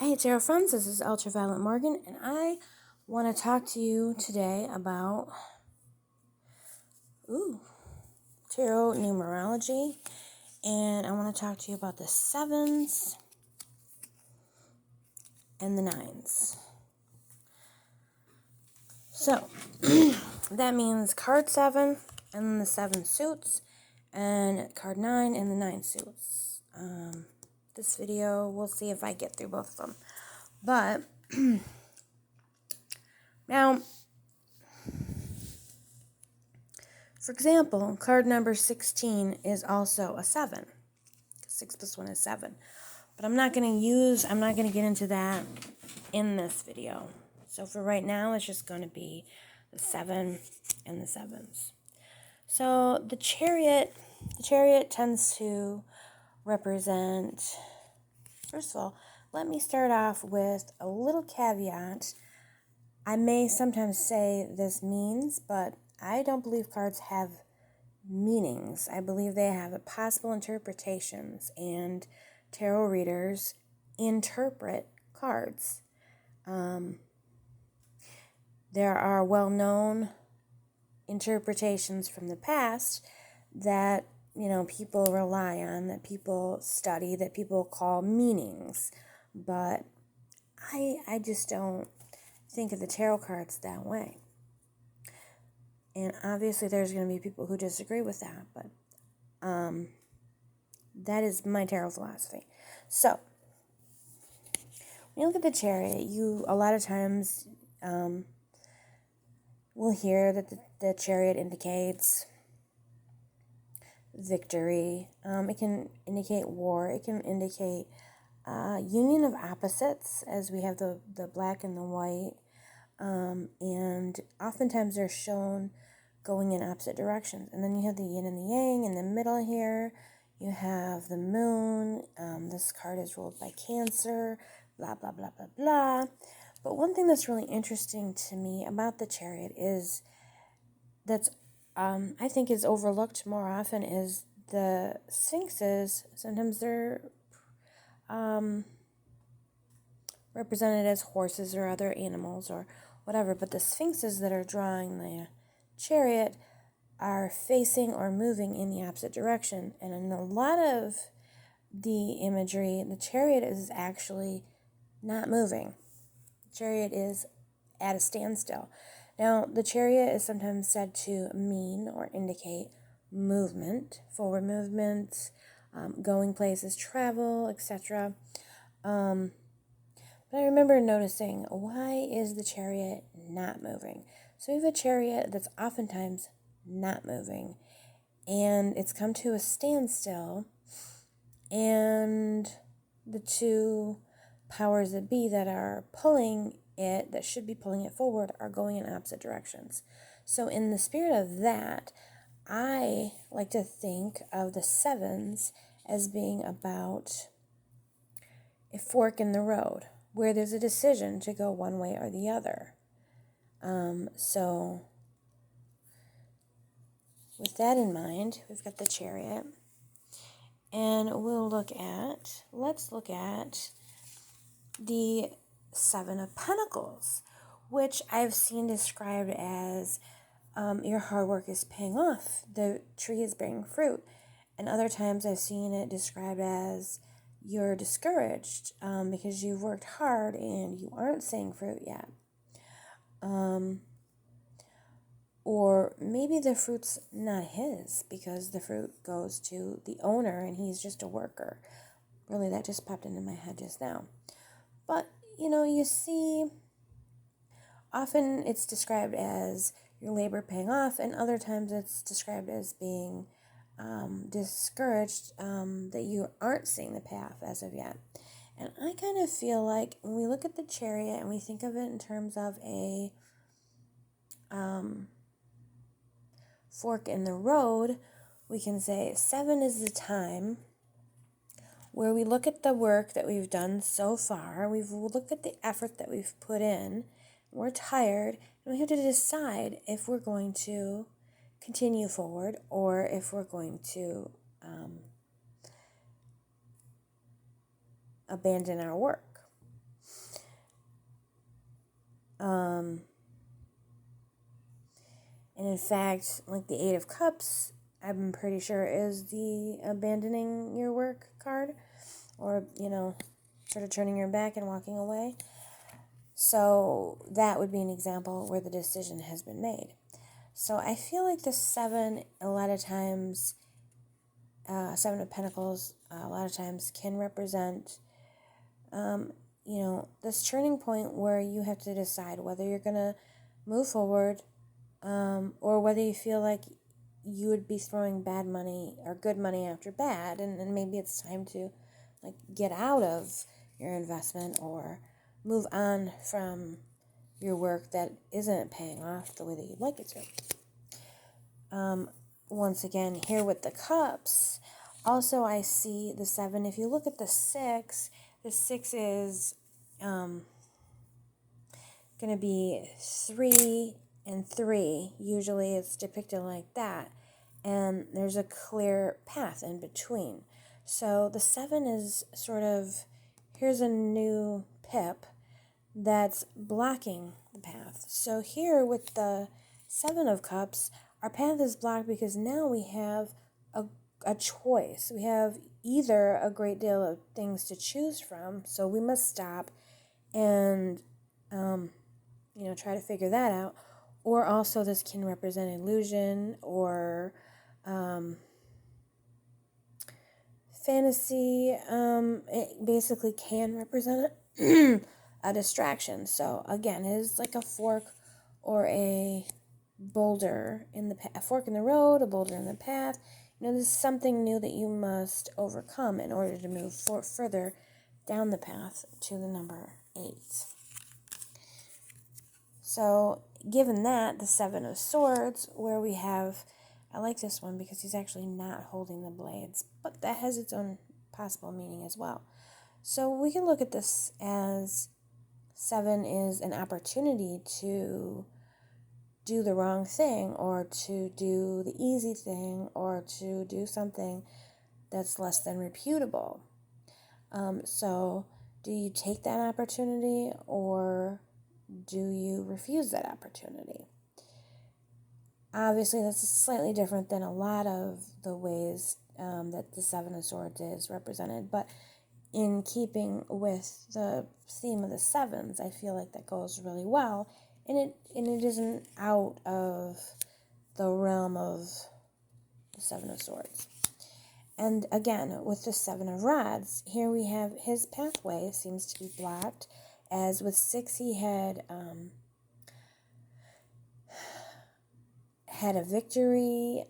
Hey Tarot friends, this is Ultraviolet Morgan, and I want to talk to you today about tarot numerology, and I want to talk to you about the sevens and the nines. So that means card 7 and the 7 suits, and card 9 and the 9 suits. This video, we'll see if I get through both of them. But now, for example, card number 16 is also a 7. 6 plus 1 is 7. But I'm not going to get into that in this video. So for right now, it's just going to be the 7 and the 7s. So the chariot tends to represent, first of all, let me start off with a little caveat. I may sometimes say this means, but I don't believe cards have meanings. I believe they have possible interpretations, and tarot readers interpret cards. There are well-known interpretations from the past that, people rely on, that people study, that people call meanings. But I just don't think of the tarot cards that way. And obviously there's going to be people who disagree with that, but that is my tarot philosophy. So, when you look at the chariot, a lot of times will hear that the chariot indicates victory. It can indicate war. It can indicate union of opposites, as we have the black and the white. And oftentimes they're shown going in opposite directions. And then you have the yin and the yang in the middle here. You have the moon. This card is ruled by Cancer, blah, blah, blah, blah, blah. But one thing that's really interesting to me about the chariot is I think is overlooked more often is the sphinxes. Sometimes they're represented as horses or other animals or whatever, but the sphinxes that are drawing the chariot are facing or moving in the opposite direction. And in a lot of the imagery, the chariot is actually not moving. The chariot is at a standstill. Now, the chariot is sometimes said to mean or indicate movement, forward movement, going places, travel, etc. But I remember noticing, why is the chariot not moving? So we have a chariot that's oftentimes not moving, and it's come to a standstill, and the two powers that be that are pulling it, that should be pulling it forward, are going in opposite directions. So in the spirit of that, I like to think of the sevens as being about a fork in the road, where there's a decision to go one way or the other. So with that in mind, we've got the chariot, and let's look at the 7 of Pentacles, which I've seen described as your hard work is paying off, the tree is bearing fruit. And other times I've seen it described as you're discouraged because you've worked hard and you aren't seeing fruit yet. Or maybe the fruit's not his, because the fruit goes to the owner and he's just a worker. Really, that just popped into my head just now. But, you see, often it's described as your labor paying off, and other times it's described as being discouraged that you aren't seeing the path as of yet. And I kind of feel like when we look at the chariot and we think of it in terms of a fork in the road, we can say 7 is the time where we look at the work that we've done so far, we've looked at the effort that we've put in, we're tired, and we have to decide if we're going to continue forward or if we're going to abandon our work. And in fact, like the Eight of Cups, I'm pretty sure is the abandoning your work card, or, sort of turning your back and walking away. So that would be an example where the decision has been made. So I feel like the Seven, a lot of times, Seven of Pentacles, a lot of times can represent, this turning point where you have to decide whether you're going to move forward, or whether you feel like you would be throwing bad money or good money after bad, and maybe it's time to get out of your investment or move on from your work that isn't paying off the way that you'd like it to. Once again, here with the cups, also I see the Seven. If you look at the Six is going to be 3 and 3. Usually it's depicted like that, and there's a clear path in between. So the Seven is sort of, here's a new pip that's blocking the path. So here with the Seven of Cups, our path is blocked because now we have a choice. We have either a great deal of things to choose from, so we must stop and try to figure that out. Or also this can represent illusion or fantasy. It basically can represent a distraction. So again, it is like a fork or a boulder in the a fork in the road, a boulder in the path. This is something new that you must overcome in order to move further down the path to the number 8. So given that, the Seven of Swords, where we have, I like this one because he's actually not holding the blades, but that has its own possible meaning as well. So we can look at this as 7 is an opportunity to do the wrong thing, or to do the easy thing, or to do something that's less than reputable. So do you take that opportunity, or do you refuse that opportunity? Obviously, that's slightly different than a lot of the ways that the Seven of Swords is represented, but in keeping with the theme of the sevens, I feel like that goes really well, and it isn't out of the realm of the Seven of Swords. And again, with the Seven of Rods, here we have his pathway seems to be blocked, as with 6 he had a victory,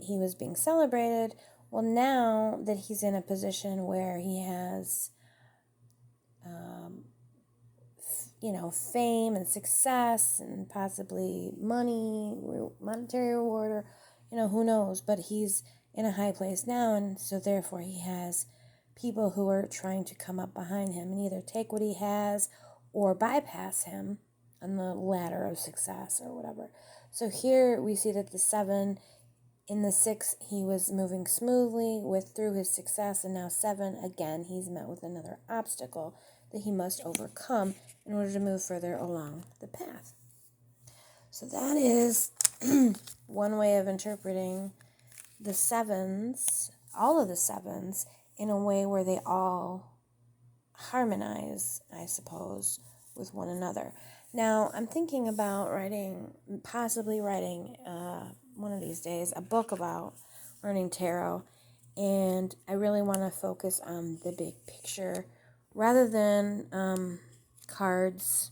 he was being celebrated. Well, now that he's in a position where he has fame and success and possibly money, monetary reward, or who knows, but he's in a high place now, and so therefore he has people who are trying to come up behind him and either take what he has or bypass him on the ladder of success or whatever. So here we see that the 7, in the 6, he was moving smoothly through his success, and now 7, again, he's met with another obstacle that he must overcome in order to move further along the path. So that is one way of interpreting the sevens, all of the sevens, in a way where they all harmonize, I suppose, with one another. Now, I'm thinking about possibly writing one of these days, a book about learning tarot, and I really want to focus on the big picture rather than cards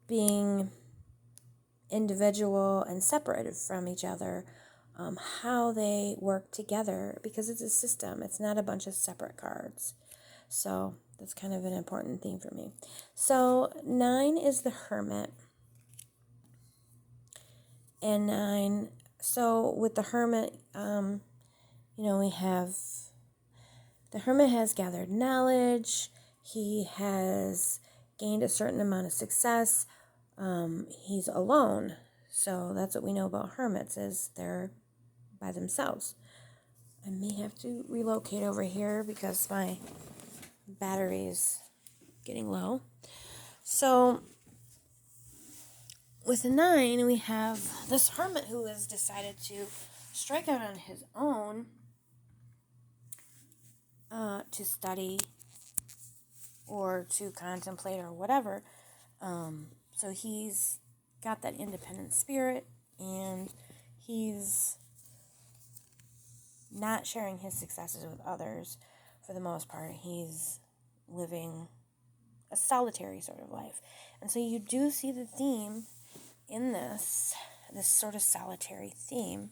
being individual and separated from each other, how they work together, because it's a system. It's not a bunch of separate cards. So that's kind of an important theme for me. So 9 is the Hermit. And 9, so with the Hermit, we have, the Hermit has gathered knowledge. He has gained a certain amount of success. He's alone. So that's what we know about hermits, is they're by themselves. I may have to relocate over here because my battery is getting low. So with the 9, we have this hermit who has decided to strike out on his own to study or to contemplate or whatever. So he's got that independent spirit, and he's not sharing his successes with others for the most part. He's living a solitary sort of life. And so you do see the theme in this sort of solitary theme.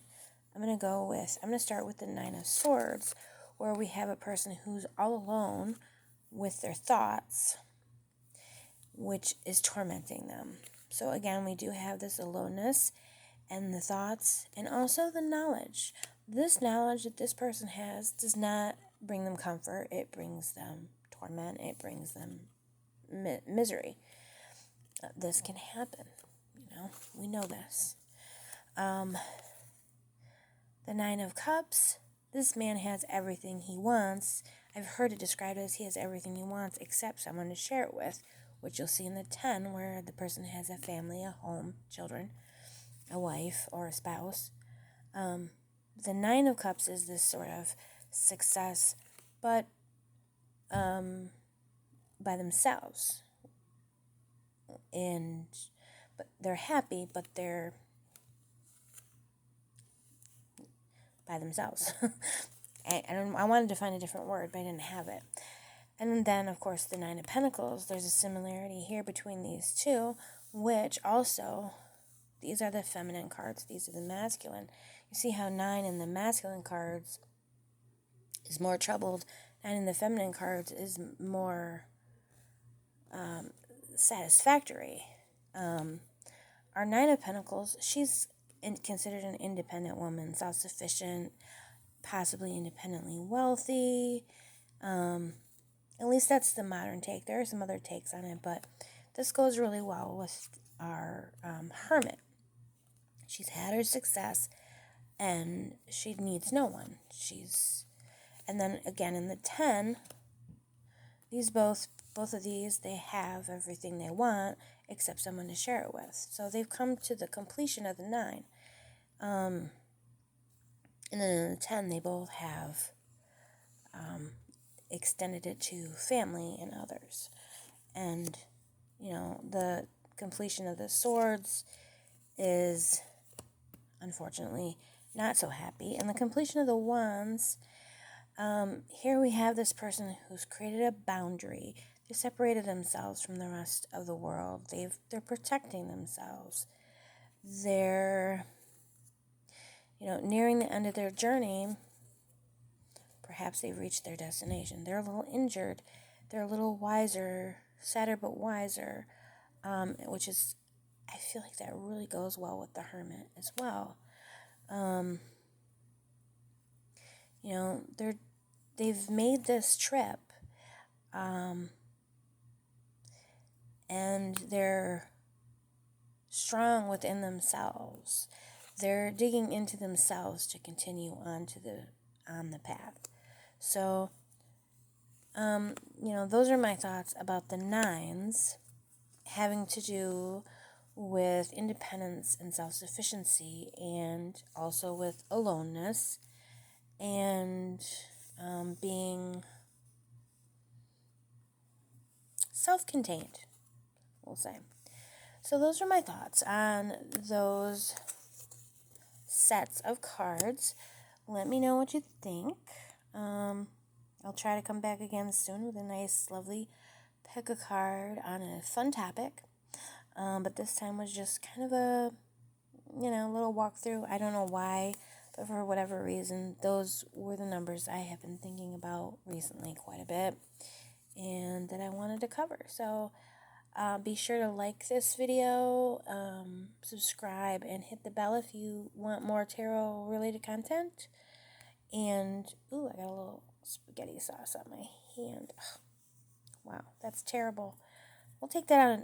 I'm going to start with the 9 of Swords, where we have a person who's all alone with their thoughts, which is tormenting them. So again, we do have this aloneness and the thoughts, and also the knowledge. This knowledge that this person has does not bring them comfort. It brings them torment. It brings them misery. This can happen. We know this. The 9 of Cups. This man has everything he wants. I've heard it described as he has everything he wants except someone to share it with, which you'll see in the 10, where the person has a family, a home, children, a wife, or a spouse. The 9 of Cups is this sort of success, but by themselves. But they're happy, but they're by themselves. I wanted to find a different word, but I didn't have it. And then, of course, the 9 of Pentacles. There's a similarity here between these two, which also, these are the feminine cards. These are the masculine. You see how 9 in the masculine cards is more troubled, 9 in the feminine cards is more satisfactory. Our 9 of Pentacles, she's considered an independent woman, self-sufficient, possibly independently wealthy. At least that's the modern take. There are some other takes on it, but this goes really well with our hermit. She's had her success, and she needs no one. And then again in the 10, both of these, they have everything they want except someone to share it with. So they've come to the completion of the 9. And then in the 10, they both have extended it to family and others. And, the completion of the Swords is unfortunately not so happy. And the completion of the Wands, here we have this person who's created a boundary. They separated themselves from the rest of the world. They're protecting themselves. They're, nearing the end of their journey. Perhaps they've reached their destination. They're a little injured. They're a little wiser, sadder but wiser, which is, I feel like that really goes well with the Hermit as well. They've made this trip, and they're strong within themselves. They're digging into themselves to continue on the path. So, those are my thoughts about the 9s having to do with independence and self-sufficiency, and also with aloneness, and being self-contained, we'll say. So those are my thoughts on those sets of cards. Let me know what you think. I'll try to come back again soon with a nice, lovely pick a card on a fun topic. But this time was just kind of a, little walkthrough. I don't know why, but for whatever reason, those were the numbers I have been thinking about recently quite a bit, and that I wanted to cover. So be sure to like this video, subscribe, and hit the bell if you want more tarot related content. And I got a little spaghetti sauce on my hand. Wow, that's terrible. We'll take that out and